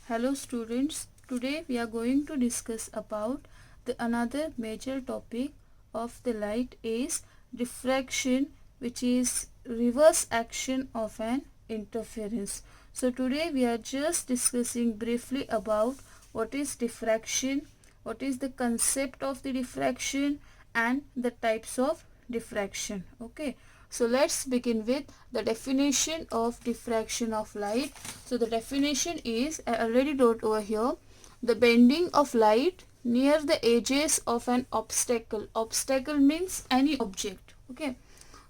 Hello students, today we are going to discuss about another major topic of the light is diffraction, which is reverse action of an interference. So today we are just discussing briefly about what is diffraction, what is the concept of the diffraction and the types of diffraction. Okay. So let's begin with the definition of diffraction of light. So the definition is, I already wrote over here, the bending of light near the edges of an obstacle. Obstacle means any object. Okay.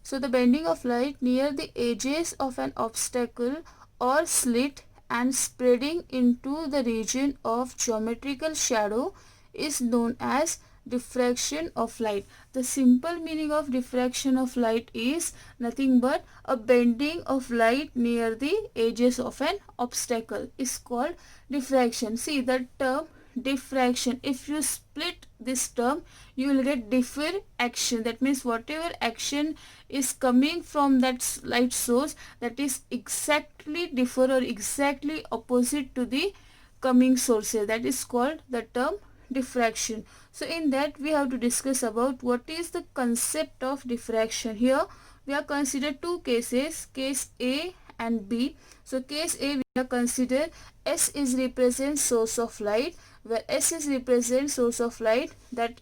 So the bending of light near the edges of an obstacle or slit and spreading into the region of geometrical shadow is known as diffraction of light. The simple meaning of diffraction of light is nothing but a bending of light near the edges of an obstacle is called diffraction. See the term diffraction, if you split this term you will get differ action. That means whatever action is coming from that light source, that is exactly differ or exactly opposite to the coming sources, that is called the term diffraction. So in that we have to discuss about what is the concept of diffraction. Here we are consider two cases, case A and B. So case A we are consider S is represent source of light, where S is represent source of light, that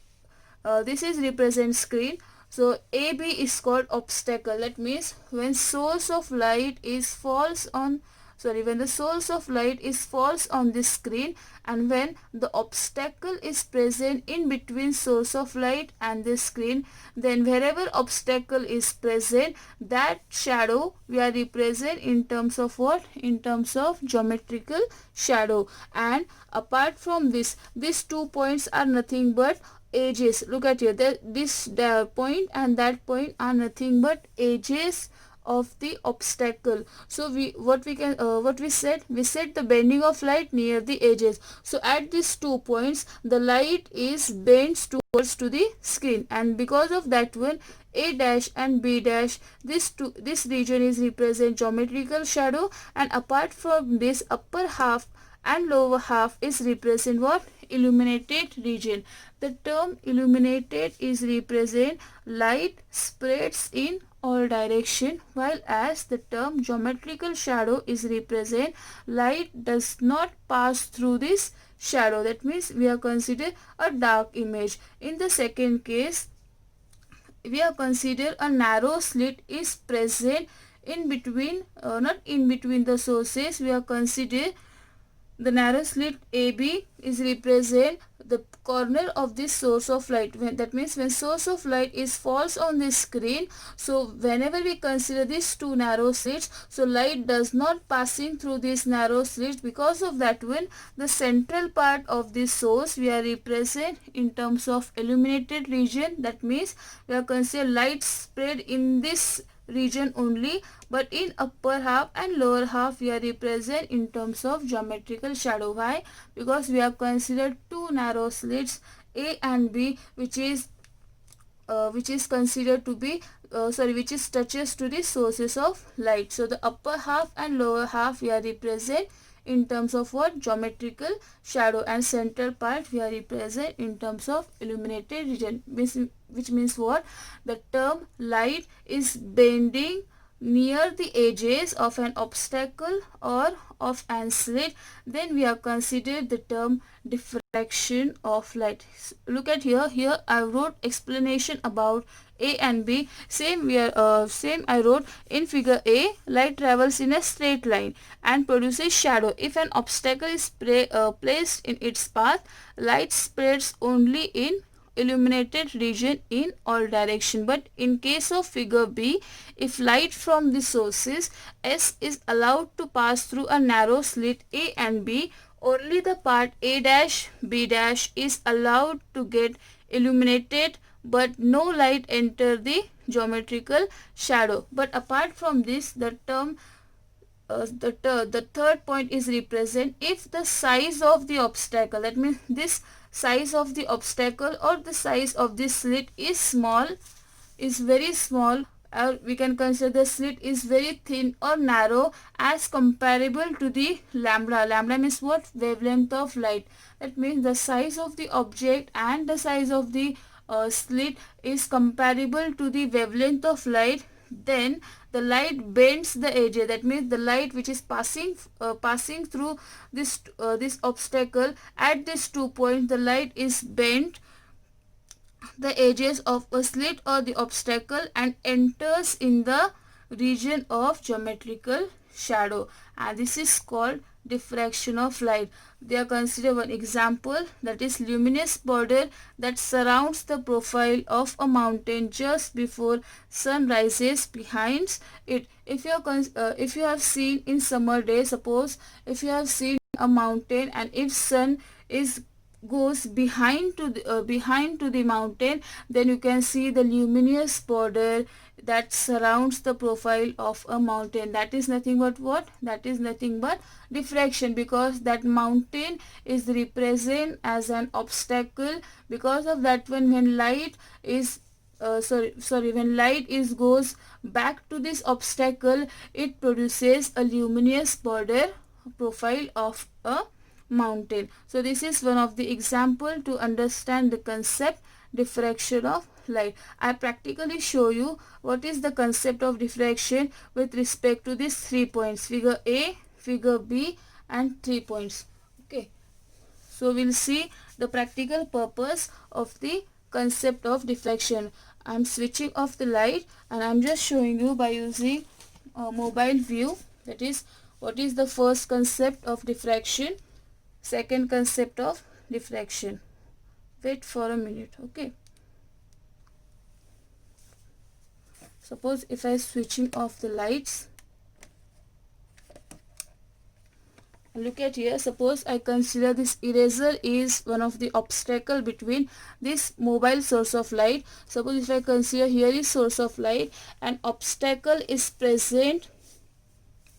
this is represent screen. So AB is called obstacle. That means when source of light is falls on when the source of light is falls on this screen, and when the obstacle is present in between source of light and this screen, then wherever obstacle is present, that shadow we are represent in terms of what? In terms of geometrical shadow. And apart from this, these 2 points are nothing but edges. Look at here, this point and that point are nothing but edges of the obstacle. So what we said the bending of light near the edges. So at these 2 points the light is bent towards to the screen, and because of that one, A dash and B dash, this region is represent geometrical shadow, and apart from this, upper half and lower half is represent what? Illuminated region. The term illuminated is represent light spreads in all direction, while as the term geometrical shadow is represent light does not pass through this shadow. That means we are consider a dark image. In the second case, we are consider a narrow slit is present in between, not in between the sources. We are consider the narrow slit AB is represent the corner of this source of light. That means when source of light is falls on the screen, so whenever we consider these two narrow slits, so light does not passing through these narrow slits. Because of that one, the central part of this source we are represent in terms of illuminated region. That means we are consider light spread in this region only, but in upper half and lower half we are represent in terms of geometrical shadow. Why? Because we have considered two narrow slits A and B, which is considered to be which is touches to the sources of light. So the upper half and lower half we are represent in terms of what? Geometrical shadow, and central part we are represent in terms of illuminated region, which means what? The term light is bending near the edges of an obstacle or of an slit, then we have considered the term diffraction of light. Look at here I wrote explanation about A and B. Same I wrote in figure A, light travels in a straight line and produces shadow. If an obstacle is placed in its path, light spreads only in illuminated region in all direction. But in case of figure B, if light from the sources S is allowed to pass through a narrow slit A and B, only the part A dash B dash is allowed to get illuminated, but no light enter the geometrical shadow. But apart from this, the third point is represent if the size of the obstacle, that means this size of the obstacle or the size of this slit is small, is very small, or we can consider the slit is very thin or narrow as comparable to the lambda. Lambda means what? Wavelength of light. That means the size of the object and the size of the slit is comparable to the wavelength of light. Then the light bends the edges. That means the light which is passing through this obstacle at these 2 points, the light is bent the edges of a slit or the obstacle and enters in the region of geometrical shadow, and this is called diffraction of light. They are considered one example, that is luminous border that surrounds the profile of a mountain just before sun rises behind it. If you have seen in summer day, suppose if you have seen a mountain and if sun is goes behind to the mountain, then you can see the luminous border that surrounds the profile of a mountain. That is nothing but what? That is nothing but diffraction, because that mountain is represented as an obstacle. Because of that one, when light is when light is goes back to this obstacle, it produces a luminous border profile of a mountain. So this is one of the example to understand the concept diffraction of light. I practically show you what is the concept of diffraction with respect to these 3 points, figure A, figure B and 3 points. Okay, so we'll see the practical purpose of the concept of diffraction. I'm switching off the light and I'm just showing you by using a mobile view, that is what is the first concept of diffraction, second concept of diffraction. Wait for a minute. Okay, suppose if I switching off the lights, look at here, suppose I consider this eraser is one of the obstacle between this mobile source of light. Suppose if I consider here is source of light, an obstacle is present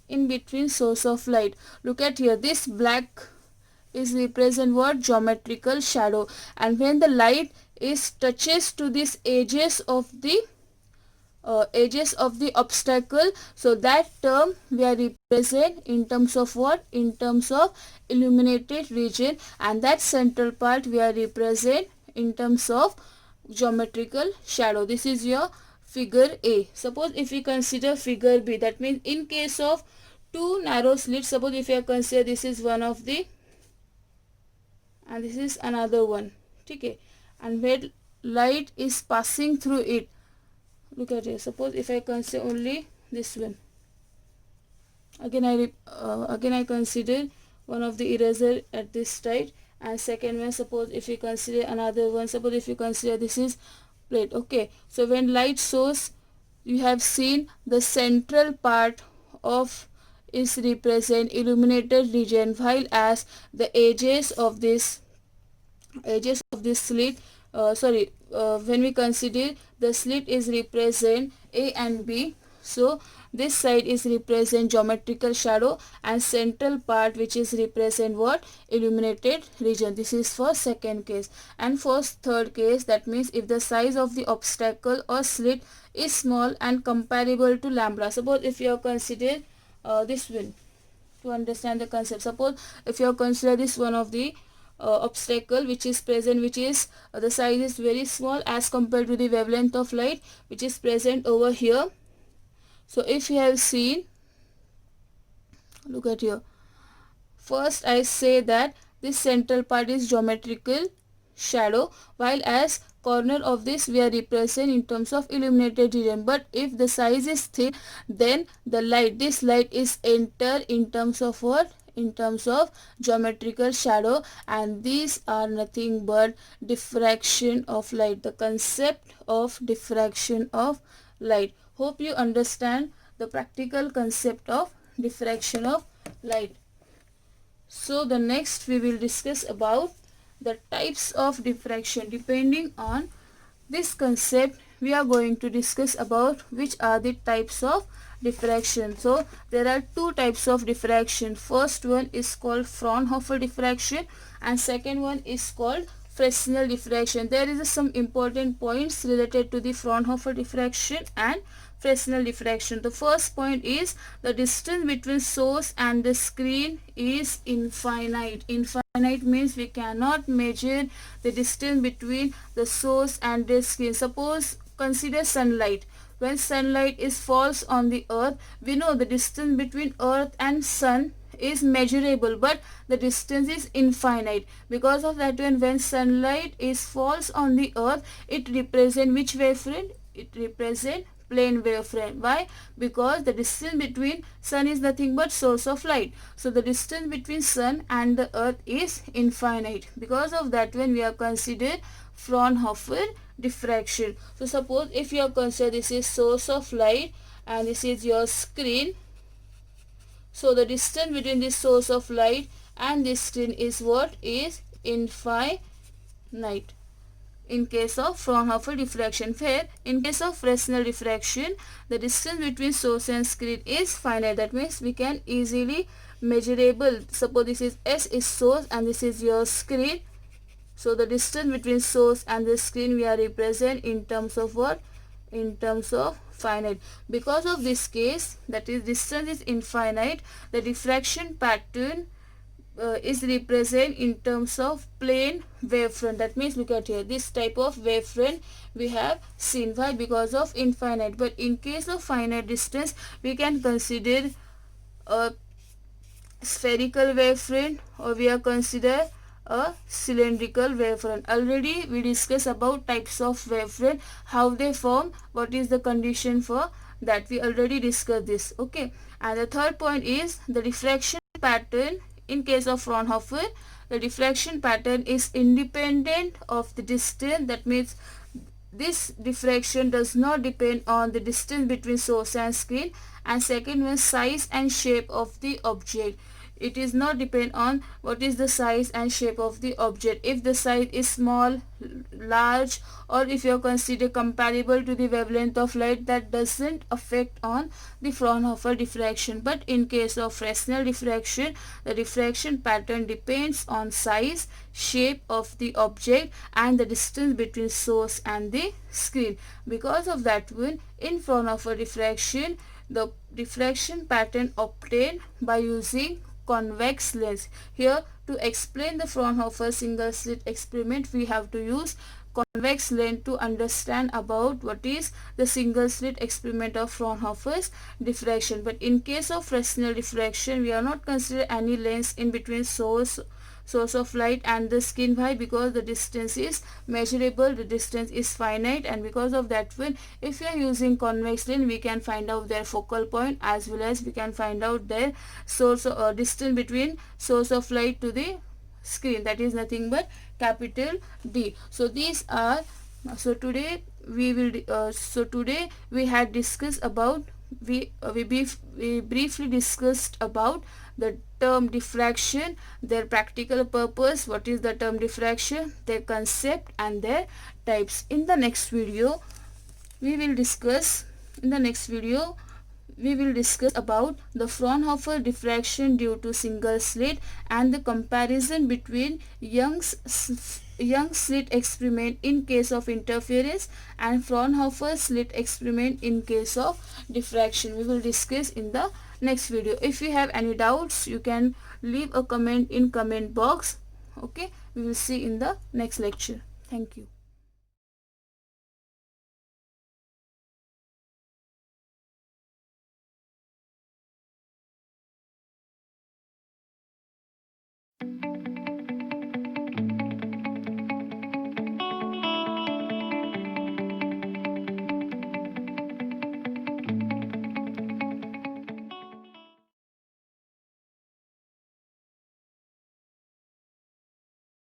in between source of light. Look at here, this black is represent what? Geometrical shadow, and when the light is touches to these edges of the obstacle, so that term we are represent in terms of what? In terms of illuminated region, and that central part we are represent in terms of geometrical shadow. This is your figure A. Suppose if we consider figure B, that means in case of two narrow slits, suppose if you consider this is one of the and this is another one, okay, and where light is passing through it. Look at it, suppose if I consider only this one, again I consider one of the eraser at this side, and second one, suppose if you consider another one, suppose if you consider this is plate. Okay, so when light source, you have seen the central part of is represent illuminated region, while as the edges of this slit, when we consider the slit is represent A and B, so this side is represent geometrical shadow and central part which is represent what? Illuminated region. This is for second case. And for third case, that means if the size of the obstacle or slit is small and comparable to lambda. Suppose if you consider this one, to understand the concept, suppose if you consider this one of the obstacle which is present, which is the size is very small as compared to the wavelength of light which is present over here. So if you have seen, look at here, first I say that this central part is geometrical shadow, while as corner of this we are represent in terms of illuminated region. But if the size is thin, then the light, this light is enter in terms of what? In terms of geometrical shadow, and these are nothing but diffraction of light, the concept of diffraction of light. Hope you understand the practical concept of diffraction of light. So the next we will discuss about the types of diffraction. Depending on this concept, we are going to discuss about which are the types of diffraction. So there are two types of diffraction. First one is called Fraunhofer diffraction and second one is called Fresnel diffraction. There is some important points related to the Fraunhofer diffraction and Fresnel diffraction. The first point is the distance between source and the screen is infinite. Infinite means we cannot measure the distance between the source and the screen. Suppose consider sunlight. When sunlight falls on the earth, we know the distance between earth and sun is measurable, but the distance is infinite. Because of that, when sunlight falls on the earth, it represents which wavefront? It represents plane wavefront. Why? Because the distance between sun is nothing but source of light. So the distance between sun and the earth is infinite. Because of that, we have considered Fraunhofer diffraction. So suppose if you have considered this is source of light and this is your screen. So the distance between this source of light and this screen is what? Is infinite. In case of Fraunhofer diffraction, where in case of Fresnel diffraction, the distance between source and screen is finite. That means we can easily measurable. Suppose this is S is source and this is your screen. So the distance between source and the screen we are represent in terms of what? In terms of finite. Because of this case, that is distance is infinite, the diffraction pattern is represented in terms of plane wavefront. That means look at here, this type of wavefront we have seen. Why? Because of infinite. But in case of finite distance, we can consider a spherical wavefront, or we are consider a cylindrical wavefront. Already we discussed about types of wavefront, how they form, what is the condition for that. We already discussed this. Okay. And the third point is the diffraction pattern. In case of Fraunhofer, the diffraction pattern is independent of the distance. That means this diffraction does not depend on the distance between source and screen. And second one, size and shape of the object. It is not depend on what is the size and shape of the object. If the size is small, large, or if you consider comparable to the wavelength of light, that doesn't affect on the Fraunhofer diffraction. But in case of Fresnel diffraction, the diffraction pattern depends on size, shape of the object, and the distance between source and the screen. Because of that one, in Fraunhofer diffraction, the diffraction pattern obtained by using convex lens. Here, to explain the Fraunhofer single slit experiment, we have to use convex lens to understand about what is the single slit experiment of Fraunhofer's diffraction. But in case of Fresnel diffraction, we are not consider any lens in between source of light and the screen. Why? Because the distance is measurable, the distance is finite, and because of that one, if we are using convex lens, we can find out their focal point as well as we can find out their source distance between source of light to the screen. That is nothing but capital D. So these are, so today we will today we had discussed about, we briefly discussed about the term diffraction, their practical purpose, what is the term diffraction, their concept and their types. In the next video we will discuss about the Fraunhofer diffraction due to single slit and the comparison between Young's slit experiment in case of interference and Fraunhofer slit experiment in case of diffraction. We will discuss in the next video. If you have any doubts, you can leave a comment in comment box. Okay, we will see in the next lecture. Thank you.